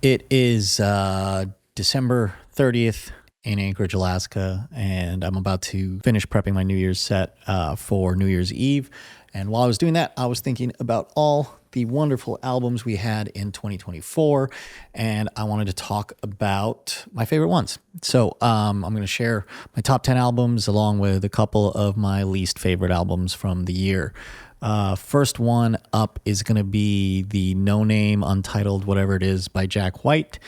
It is December 30th in Anchorage, Alaska, and I'm about to finish prepping my New Year's set for New Year's Eve. And while I was doing that, I was thinking about all the wonderful albums we had in 2024, and I wanted to talk about my favorite ones. So I'm going to share my top 10 albums along with a couple of my least favorite albums from the year. First one up is going to be the No Name, Untitled, whatever it is by Jack White.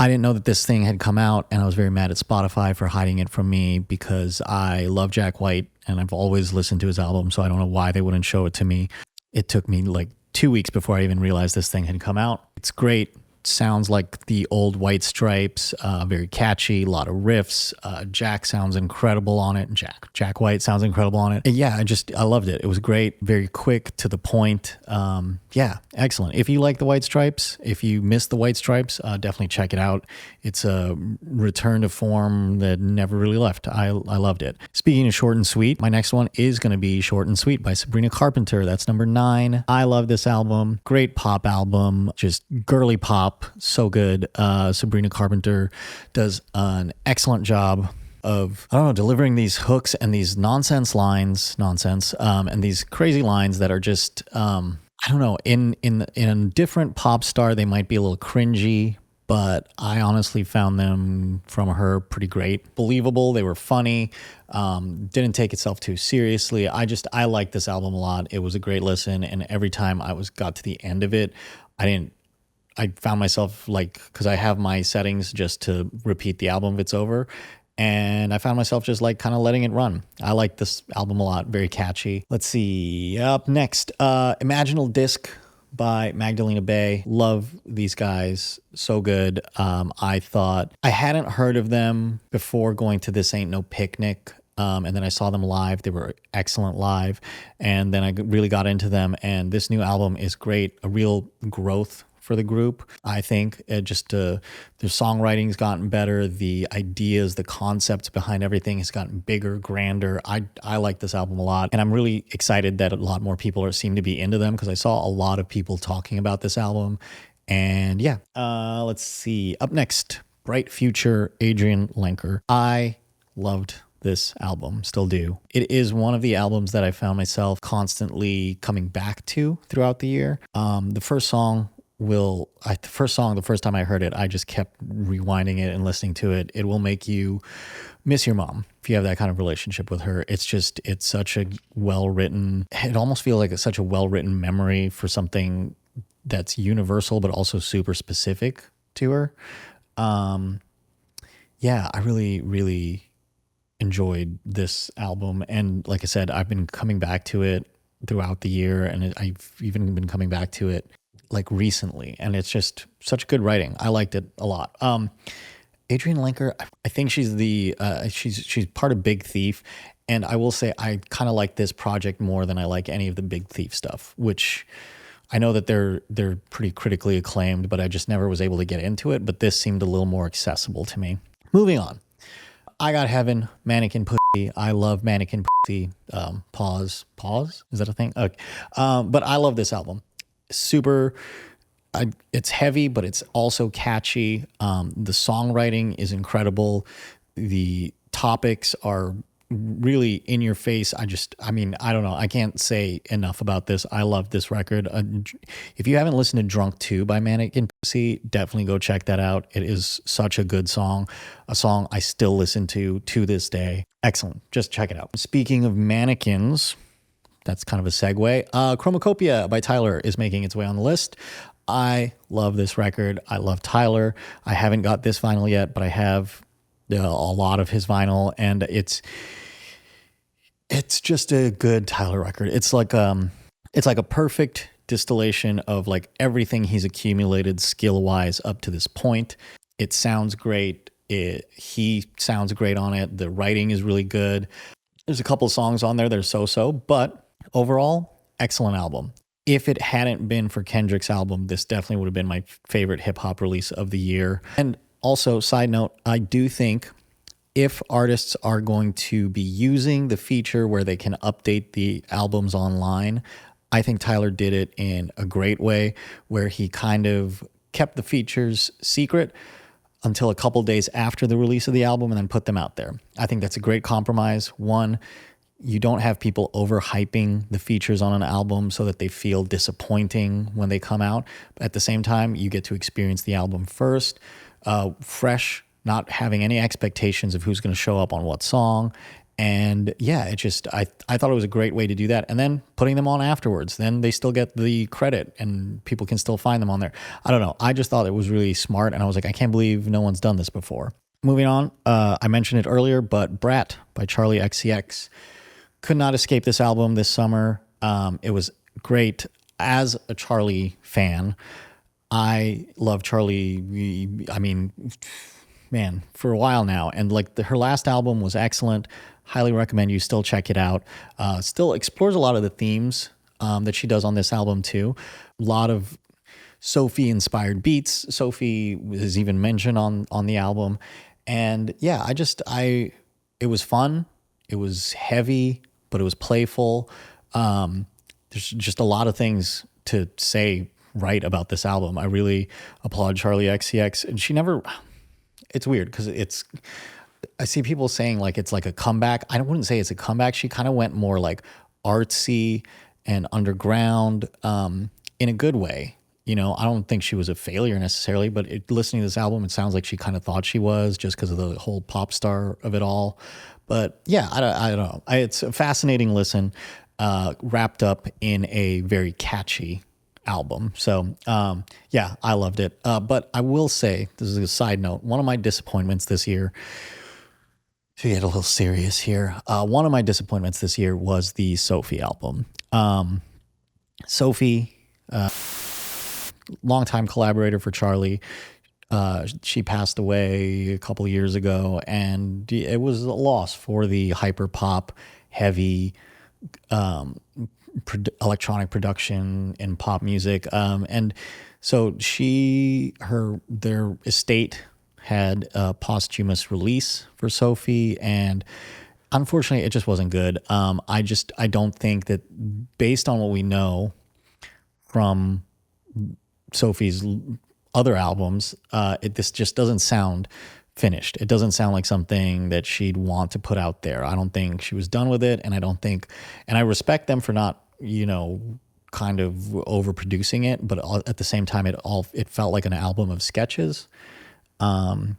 I didn't know that this thing had come out, and I was very mad at Spotify for hiding it from me because I love Jack White and I've always listened to his album, so I don't know why they wouldn't show it to me. It took me like 2 weeks before I even realized this thing had come out. It's great. Sounds like the old White Stripes, very catchy, a lot of riffs. Jack sounds incredible on it. Jack White sounds incredible on it. And yeah, I loved it. It was great, very quick, to the point. Yeah, excellent. If you like the White Stripes, if you missed the White Stripes, definitely check it out. It's a return to form that never really left. I loved it. Speaking of short and sweet, my next one is going to be Short and Sweet by Sabrina Carpenter. That's number 9. I love this album. Great pop album, just girly pop. So good. Sabrina Carpenter does an excellent job of, I don't know, delivering these hooks and these nonsense, and these crazy lines that are just, I don't know, in a different pop star, they might be a little cringy, but I honestly found them from her pretty great. Believable. They were funny. Didn't take itself too seriously. I liked this album a lot. It was a great listen. And every time I got to the end of it, I found myself, like, because I have my settings just to repeat the album if it's over. And I found myself just like kind of letting it run. I like this album a lot. Very catchy. Let's see. Up next, Imaginal Disc by Magdalena Bay. Love these guys. So good. I thought I hadn't heard of them before going to This Ain't No Picnic. And then I saw them live. They were excellent live. And then I really got into them. And this new album is great. A real growth for the group. I think their songwriting's gotten better. The ideas, the concepts behind everything has gotten bigger, grander. I like this album a lot. And I'm really excited that a lot more people seem to be into them because I saw a lot of people talking about this album. And yeah, let's see. Up next, Bright Future, Adrian Lenker. I loved this album, still do. It is one of the albums that I found myself constantly coming back to throughout the year. The first time I heard it, I just kept rewinding it and listening to it. It will make you miss your mom if you have that kind of relationship with her. It's such a well-written, it almost feels like it's such a well-written memory for something that's universal, but also super specific to her. Yeah, I really, really enjoyed this album. And like I said, I've been coming back to it throughout the year, and I've even been coming back to it like recently, and it's just such good writing. I liked it a lot. Adrian Lenker, I think she's she's part of Big Thief, and I will say I kind of like this project more than I like any of the Big Thief stuff, which I know that they're pretty critically acclaimed, but I just never was able to get into it. But this seemed a little more accessible to me. Moving on, I Got Heaven, Mannequin Pussy. I love Mannequin Pussy. Pause. Is that a thing? Okay. But I love this album. It's heavy, but it's also catchy. The songwriting is incredible. The topics are really in your face. I don't know. I can't say enough about this. I love this record. If you haven't listened to Drunk 2 by Mannequin Pussy, definitely go check that out. It is such a good song. A song I still listen to this day. Excellent. Just check it out. Speaking of mannequins, that's kind of a segue. Chromacopia by Tyler is making its way on the list. I love this record. I love Tyler. I haven't got this vinyl yet, but I have a lot of his vinyl, and it's just a good Tyler record. It's like a perfect distillation of like everything he's accumulated skill-wise up to this point. It sounds great. He sounds great on it. The writing is really good. There's a couple songs on there that are so-so, but overall, excellent album. If it hadn't been for Kendrick's album, this definitely would have been my favorite hip hop release of the year. And also, side note, I do think if artists are going to be using the feature where they can update the albums online, I think Tyler did it in a great way where he kind of kept the features secret until a couple days after the release of the album and then put them out there. I think that's a great compromise. One, you don't have people overhyping the features on an album so that they feel disappointing when they come out. But at the same time, you get to experience the album first, fresh, not having any expectations of who's going to show up on what song. And yeah, I thought it was a great way to do that. And then putting them on afterwards, then they still get the credit and people can still find them on there. I don't know. I just thought it was really smart. And I was like, I can't believe no one's done this before. Moving on, I mentioned it earlier, but Brat by Charli XCX. Could not escape this album this summer. It was great. As a Charli fan, I love Charli. I mean, man, for a while now. And like her last album was excellent. Highly recommend you still check it out. Still explores a lot of the themes that she does on this album too. A lot of Sophie inspired beats. Sophie is even mentioned on the album. And yeah, it was fun. It was heavy, but it was playful. There's just a lot of things to say right about this album. I really applaud Charli XCX. And it's weird because I see people saying like it's like a comeback. I wouldn't say it's a comeback. She kind of went more like artsy and underground in a good way. You know, I don't think she was a failure necessarily, but listening to this album, it sounds like she kind of thought she was just because of the whole pop star of it all. But yeah, I don't know. It's a fascinating listen, wrapped up in a very catchy album. So yeah, I loved it. But I will say, this is a side note, one of my disappointments this year, to get a little serious here, one of my disappointments this year was the Sophie album. Sophie, longtime collaborator for Charli. She passed away a couple of years ago, and it was a loss for the hyper pop, heavy electronic production and pop music. And so their estate had a posthumous release for Sophie, and unfortunately, it just wasn't good. I don't think that, based on what we know from Sophie's other albums, this just doesn't sound finished. It doesn't sound like something that she'd want to put out there. I don't think she was done with it, and I respect them for not, kind of overproducing it, but at the same time, it felt like an album of sketches. And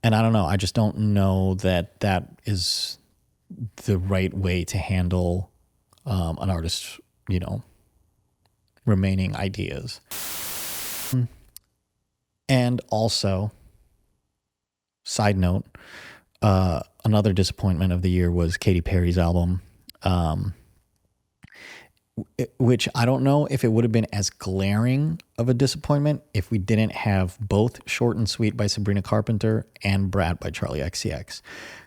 I don't know. I just don't know that is the right way to handle an artist's, remaining ideas. And also, side note, another disappointment of the year was Katy Perry's album, which I don't know if it would have been as glaring of a disappointment if we didn't have both Short and Sweet by Sabrina Carpenter and Brat by Charli XCX,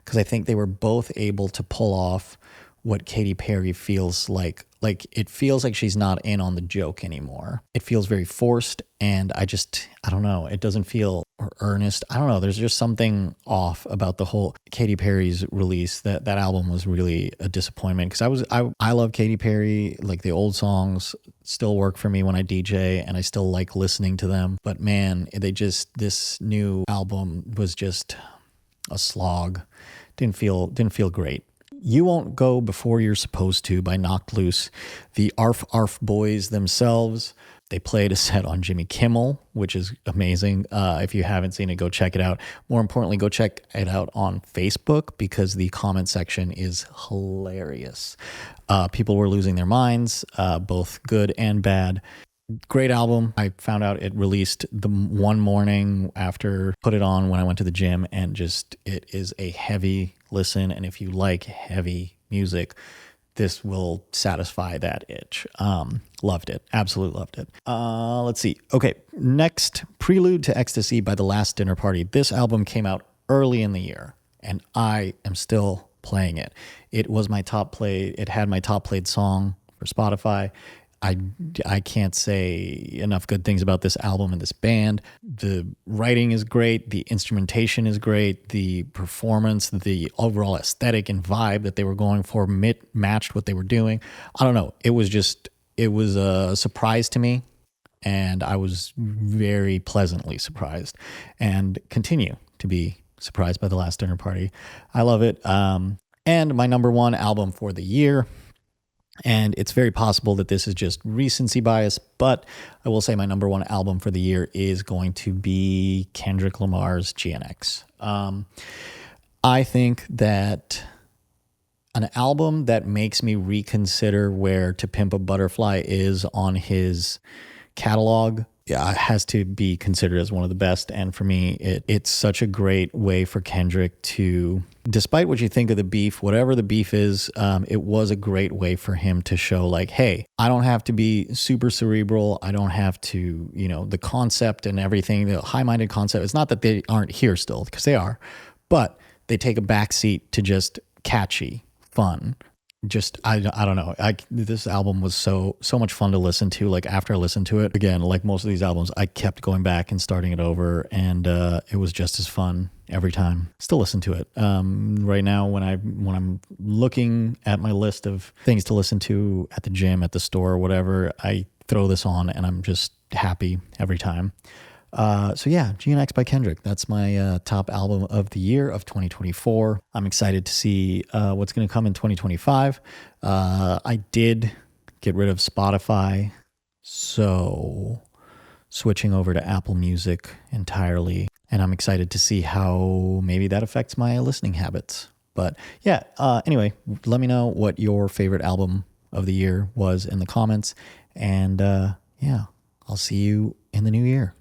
because I think they were both able to pull off what Katy Perry feels like. Like, it feels like she's not in on the joke anymore. It feels very forced, and I don't know. It doesn't feel earnest. I don't know. There's just something off about the whole Katy Perry's release. That album was really a disappointment, because I love Katy Perry. Like, the old songs still work for me when I DJ, and I still like listening to them. But man, this new album was just a slog. Didn't feel great. You Won't Go Before You're Supposed To by Knocked Loose. The Arf Arf Boys themselves, they played a set on Jimmy Kimmel, which is amazing. If you haven't seen it, go check it out. More importantly, go check it out on Facebook, because the comment section is hilarious. People were losing their minds, both good and bad. Great album. I found out it released the one morning after, put it on when I went to the gym, and it is a heavy listen. And if you like heavy music, this will satisfy that itch. Loved it. Absolutely loved it. Let's see. Okay. Next, Prelude to Ecstasy by The Last Dinner Party. This album came out early in the year, and I am still playing it. It was my top play. It had my top played song for Spotify. I can't say enough good things about this album and this band. The writing is great. The instrumentation is great. The performance, the overall aesthetic and vibe that they were going for matched what they were doing. I don't know. It was just it was a surprise to me, and I was very pleasantly surprised and continue to be surprised by The Last Dinner Party. I love it. And my number one album for the year, and it's very possible that this is just recency bias, but I will say my number one album for the year is going to be Kendrick Lamar's GNX. I think that an album that makes me reconsider where To Pimp a Butterfly is on his catalog, yeah, it has to be considered as one of the best. And for me, it's such a great way for Kendrick to, despite what you think of the beef, whatever the beef is, it was a great way for him to show like, hey, I don't have to be super cerebral. I don't have to, the concept and everything, the high-minded concept. It's not that they aren't here still, because they are, but they take a backseat to just catchy, fun. Just I don't know. This album was so much fun to listen to. Like after I listened to it again, like most of these albums, I kept going back and starting it over, and it was just as fun every time. Still listen to it. Right now, when I'm looking at my list of things to listen to at the gym, at the store, or whatever, I throw this on, and I'm just happy every time. So yeah, GNX by Kendrick. That's my top album of the year of 2024. I'm excited to see what's going to come in 2025. I did get rid of Spotify, so switching over to Apple Music entirely. And I'm excited to see how maybe that affects my listening habits. But yeah, anyway, let me know what your favorite album of the year was in the comments. And yeah, I'll see you in the new year.